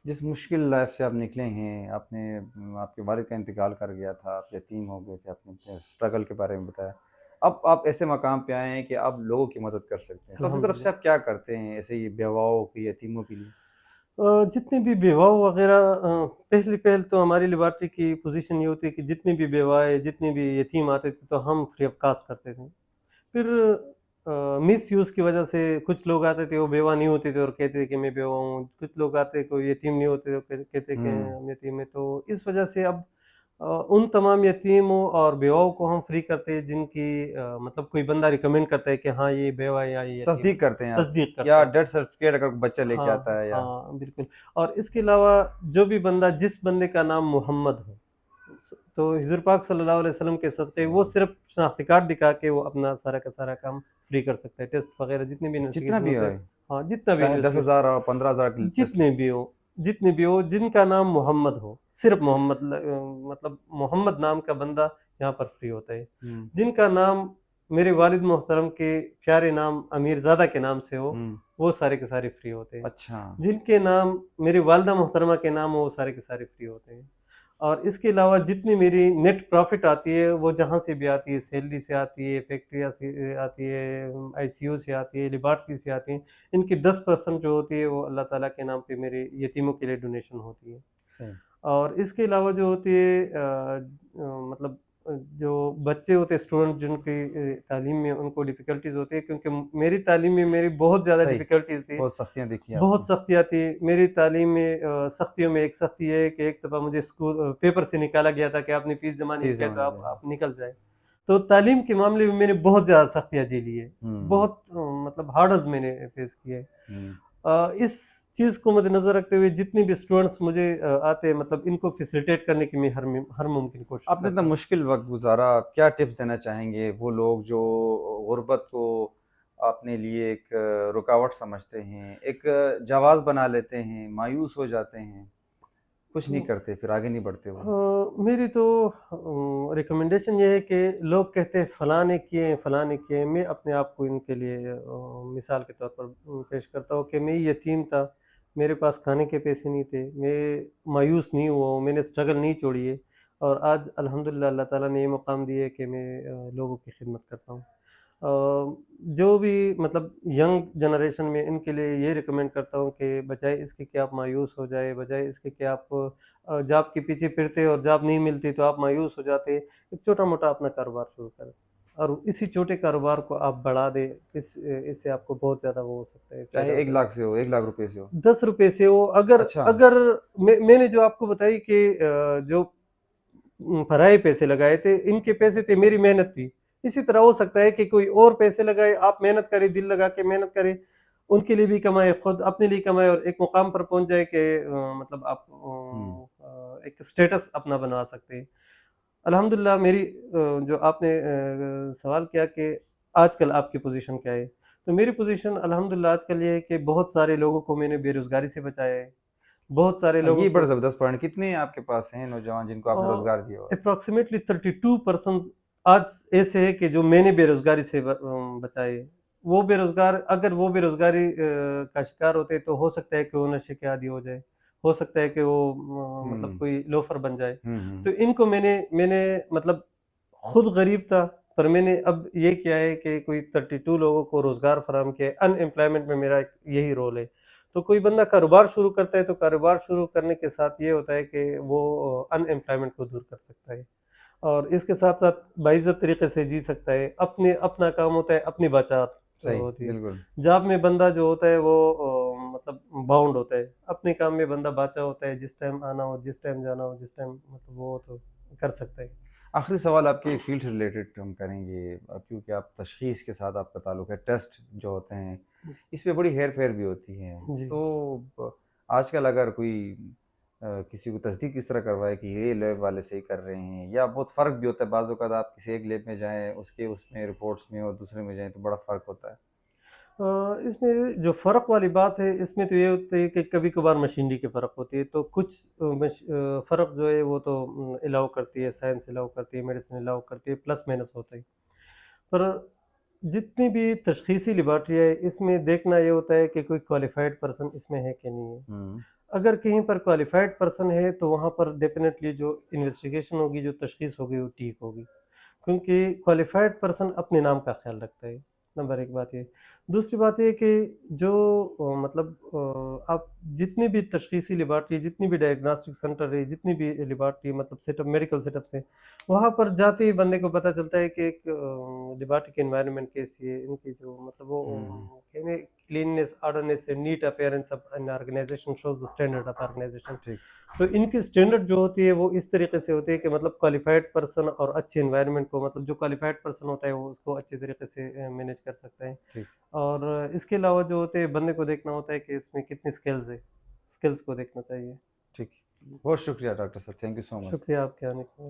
جس مشکل لائف سے آپ نکلے ہیں، آپ کے والد کا انتقال کر گیا تھا، آپ یتیم ہو گئے تھے، آپ نے اپنے اسٹرگل کے بارے میں بتایا۔ اب آپ ایسے مقام پہ آئے ہیں کہ آپ لوگوں کی مدد کر سکتے ہیں، تو اپنی الحمد طرف للہ۔ سے آپ کیا کرتے ہیں ایسے ہی بیواؤں کی، یتیموں کے لیے؟ جتنے بھی بیواؤں وغیرہ، پہلی پہل تو ہماری لیبارٹری کی پوزیشن یہ ہوتی ہے کہ جتنے بھی بیوائے، جتنے بھی یتیم آتے تھے تو ہم فری آف کاسٹ کرتے تھے۔ پھر مس یوز کی وجہ سے کچھ لوگ آتے تھے وہ بیوہ نہیں ہوتے تھے اور کہتے تھے کہ میں بیوہ ہوں، کچھ لوگ آتے کوئی یتیم نہیں ہوتے تو کہتے کہ ہوں ہم یتیم ہیں، تو اس وجہ سے اب ان تمام یتیموں اور بیواؤں کو ہم فری کرتے ہیں جن کی مطلب کوئی بندہ ریکمینڈ کرتا ہے کہ ہاں یہ بیوہ ہے یا یہ یتیم تصدیق کرتے ہیں ہے، آپ، تصدیق کرتے یا ہیں۔ ڈیتھ سرٹیفکیٹ اگر بچہ لے کے ہاں آتا ہے یا ہاں بالکل۔ اور اس کے علاوہ جو بھی بندہ، جس بندے کا نام محمد ہو، تو حضور پاک صلی اللہ علیہ وسلم کے صدقے وہ صرف شناختی کارڈ دکھا کے وہ اپنا سارا کا سارا کام فری کر سکتا ہے، ٹیسٹ وغیرہ جتنے بھی جتنا انویسٹیگیشن بھی ہوتے ہیں۔ ہے، ہاں جتنا بھی چاہے دس انویسٹیگیشن، ہزار اور 15,000 کی ٹیسٹ جتنے بھی ہو، جتنے بھی ہو جن کا نام محمد ہو، صرف محمد مطلب محمد نام کا بندہ یہاں پر فری ہوتا ہے۔ ہوں جن کا نام میرے والد محترم کے پیارے نام امیر زادہ کے نام سے ہو، ہوں وہ سارے کے سارے فری ہوتے ہیں۔ اچھا، جن کے نام میری والدہ محترمہ کے نام ہو وہ سارے کے سارے فری ہوتے ہیں۔ اور اس کے علاوہ جتنی میری نیٹ پروفٹ آتی ہے وہ جہاں سے بھی آتی ہے، سیلری سے آتی ہے، فیکٹری سے آتی ہے، آئی سی یو سے آتی ہے، لیبارٹری سے آتی ہے، ان کی 10% جو ہوتی ہے وہ اللہ تعالیٰ کے نام پہ میرے یتیموں کے لیے ڈونیشن ہوتی ہے۔ صحیح۔ اور اس کے علاوہ جو ہوتی ہے مطلب جو بچے ہوتے ہیں اسٹوڈنٹ جن کی تعلیم میں ان کو ڈیفیکلٹیز ہوتی ہے، کیونکہ میری تعلیم میں میری بہت زیادہ صحیح، ڈیفیکلٹیز تھی، بہت سختیاں دیکھی آپ نے۔ بہت سختی آتی ہے میری تعلیم میں۔ سختیوں میں ایک سختی ہے کہ ایک دفعہ مجھے اسکول پیپر سے نکالا گیا تھا کہ آپ نے فیس جمع نہیں فیس کیا جمع تو نہیں کیا۔ آپ نکل جائے۔ تو تعلیم کے معاملے میں میں نے بہت زیادہ سختیاں جھیلی ہے، ہوں بہت مطلب ہارڈز میں نے فیس کیے۔ ہوں اس چیز کو مد نظر رکھتے ہوئے جتنے بھی اسٹوڈنٹس مجھے آتے ہیں مطلب ان کو فیسیلیٹیٹ کرنے کی میں ہر ممکن کوشش آپ نے اتنا کرتا ہوں۔ مشکل وقت گزارا، کیا ٹپس دینا چاہیں گے وہ لوگ جو غربت کو اپنے لیے ایک رکاوٹ سمجھتے ہیں، ایک جواز بنا لیتے ہیں، مایوس ہو جاتے ہیں، کچھ نہیں کرتے، پھر آگے نہیں بڑھتے وہ؟ میری تو ریکمنڈیشن یہ ہے کہ لوگ کہتے ہیں فلاں نے کیے ہیں فلاں نے کیے ہیں، میں اپنے آپ کو ان کے لیے مثال کے طور پر پیش کرتا ہوں کہ میں یتیم تھا، میرے پاس کھانے کے پیسے نہیں تھے، میں مایوس نہیں ہوا ہوں، میں نے اسٹرگل نہیں چھوڑی ہے، اور آج الحمدللہ اللہ تعالیٰ نے یہ مقام دیا ہے کہ میں لوگوں کی خدمت کرتا ہوں۔ جو بھی مطلب ینگ جنریشن میں ان کے لیے یہ ریکمینڈ کرتا ہوں کہ بجائے اس کے کہ آپ مایوس ہو جائے، بجائے اس کے کہ آپ جاب کے پیچھے پھرتے اور جاب نہیں ملتی تو آپ مایوس ہو جاتے، ایک چھوٹا موٹا اپنا کاروبار شروع کریں اور اسی چھوٹے کاروبار کو آپ بڑھا دیں، اس سے آپ کو بہت زیادہ وہ ہو سکتا ہے، فائدہ چاہے ہو 1 لاکھ سکتا سے ہو، 1 لاکھ روپے سے ہو۔ ہے۔ 10 روپے سے ہو، اگر اچھا، اگر میں نے جو آپ کو بتائی کہ جو پرائے پیسے لگائے تھے ان کے پیسے تھے، میری محنت تھی، اسی طرح ہو سکتا ہے کہ کوئی اور پیسے لگائے، آپ محنت کریں، دل لگا کے محنت کریں، ان کے لیے بھی کمائے، خود اپنے لیے کمائے اور ایک مقام پر پہنچ جائے کہ مطلب آپ ہوں ایک سٹیٹس اپنا بنا سکتے ہیں۔ الحمدللہ میری جو آپ نے سوال کیا کہ آج کل آپ کی پوزیشن کیا ہے، تو میری پوزیشن الحمدللہ آج کل یہ ہے کہ بہت سارے لوگوں کو میں نے بے روزگاری سے بچایا ہے، بہت سارے لوگوں یہ بڑا کو زبردست پوائنٹ، کتنے آپ کے پاس ہیں نوجوان جن کو آپ نے روزگار دیا ہوا؟ اپروکسیمیٹلی 32% آج ایسے ہے کہ جو میں نے بے روزگاری سے بچائے۔ وہ بے روزگار اگر وہ بے روزگاری کا شکار ہوتے تو ہو سکتا ہے کہ وہ نشے کے عادی ہو جائے، ہو سکتا ہے کہ وہ مطلب ہوں کوئی لوفر بن جائے۔ ہوں تو ان کو میں نے مطلب خود غریب تھا پر میں نے اب یہ کیا ہے کہ کوئی 32 لوگوں کو روزگار فراہم کیا ہے، ان امپلائمنٹ میں میرا یہی رول ہے۔ تو کوئی بندہ کاروبار شروع کرتا ہے تو کاروبار شروع کرنے کے ساتھ یہ ہوتا ہے کہ وہ ان امپلائمنٹ کو دور کر سکتا ہے اور اس کے ساتھ ساتھ باعزت طریقے سے جی سکتا ہے، اپنا کام ہوتا ہے، اپنی بچت صحیح، ہوتی ہے۔ بالکل۔ جاب میں بندہ جو ہوتا ہے وہ مطلب باؤنڈ ہوتا ہے، اپنے کام میں بندہ باچا ہوتا ہے، جس ٹائم آنا ہو، جس ٹائم جانا ہو، جس ٹائم مطلب وہ تو کر سکتا ہے۔ آخری سوال آپ کے فیلڈ سے ریلیٹڈ ہم کریں گے، کیونکہ آپ تشخیص کے ساتھ آپ کا تعلق ہے، ٹیسٹ جو ہوتے ہیں اس پہ بڑی ہیر پھیر بھی ہوتی ہے، جی تو آج کل اگر کوئی کسی کو تصدیق اس طرح کروائے کہ یہ لیب والے صحیح کر رہے ہیں، یا بہت فرق بھی ہوتا ہے، بعض اوقات آپ کسی ایک لیب میں جائیں اس میں رپورٹس میں اور دوسرے میں جائیں تو بڑا فرق ہوتا ہے۔ اس میں جو فرق والی بات ہے اس میں تو یہ ہوتا ہے کہ کبھی کبھار مشینری کی فرق ہوتی ہے، تو کچھ فرق جو ہے وہ تو الاؤ کرتی ہے، سائنس الاؤ کرتی ہے، میڈیسن الاؤ کرتی ہے، پلس مائنس ہوتا ہے۔ پر جتنی بھی تشخیصی لیبارٹری ہے اس میں دیکھنا یہ ہوتا ہے کہ کوئی کوالیفائڈ پرسن اس میں ہے کہ نہیں ہے۔ ہوں اگر کہیں پر کوالیفائڈ پرسن ہے تو وہاں پر ڈیفینیٹلی جو انویسٹیگیشن ہوگی، جو تشخیص ہوگی وہ ٹھیک ہوگی، کیونکہ کوالیفائڈ پرسن اپنے نام کا خیال رکھتا ہے، نمبر ایک بات یہ۔ دوسری بات یہ کہ جو مطلب آپ جتنی بھی تشخیصی لیبارٹری، جتنی بھی ڈائگناسٹک سینٹر ہے، جتنی بھی لیبارٹری مطلب setup, medical setups ہیں، وہاں پر جاتے ہی بندے کو پتہ چلتا ہے کہ ایک لیبارٹری کی انوائرمنٹ کیسی ہے، ان کی جو مطلب ہوں، وہ کہنے cleanness, orderness, neat appearance of an organisation shows the standard of organisation. ٹھیک، تو ان کی اسٹینڈرڈ جو ہوتی ہے وہ اس طریقے سے ہوتی ہے کہ مطلب کوالیفائڈ پرسن اور اچھے انوائرمنٹ کو، مطلب جو کوالیفائڈ پرسن ہوتا ہے وہ اس کو اچھے طریقے سے مینیج کر سکتا ہے۔ ٹھیک، اور اس کے علاوہ جو ہوتے ہیں بندے کو دیکھنا ہوتا ہے کہ اس میں کتنی سکلز ہے، سکلز کو دیکھنا چاہیے۔ ٹھیک۔ بہت شکریہ ڈاکٹر صاحب، تھینک یو سو مچ۔ شکریہ آپ کے آنے کا۔